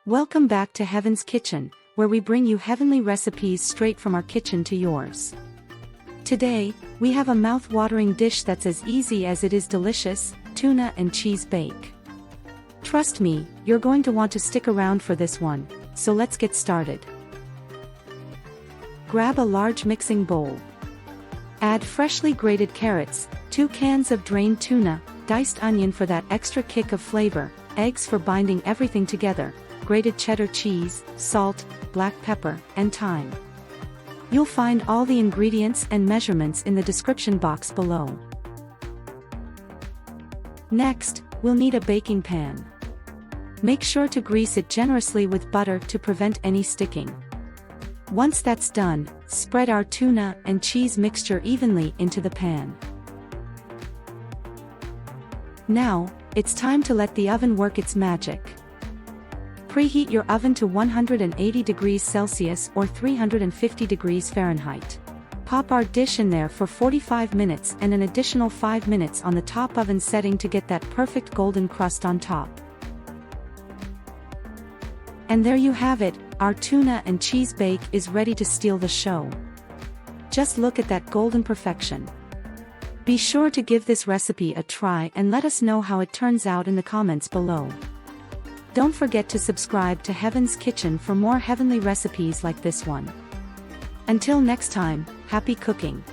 Welcome back to Heaven's Kitchen, where we bring you heavenly recipes straight from our kitchen to yours. Today, we have a mouth-watering dish that's as easy as it is delicious: tuna and cheese bake. Trust me, you're going to want to stick around for this one, so let's get started. Grab a large mixing bowl. Add freshly grated carrots, 2 cans of drained tuna, diced onion for that extra kick of flavor, eggs for binding everything together, grated cheddar cheese, salt, black pepper, and thyme. You'll find all the ingredients and measurements in the description box below. Next, we'll need a baking pan. Make sure to grease it generously with butter to prevent any sticking. Once that's done, spread our tuna and cheese mixture evenly into the pan. Now, it's time to let the oven work its magic. Preheat your oven to 180 degrees Celsius or 350 degrees Fahrenheit. Pop our dish in there for 45 minutes and an additional 5 minutes on the top oven setting to get that perfect golden crust on top. And there you have it, our tuna and cheese bake is ready to steal the show. Just look at that golden perfection. Be sure to give this recipe a try and let us know how it turns out in the comments below. Don't forget to subscribe to Heaven's Kitchen for more heavenly recipes like this one. Until next time, happy cooking!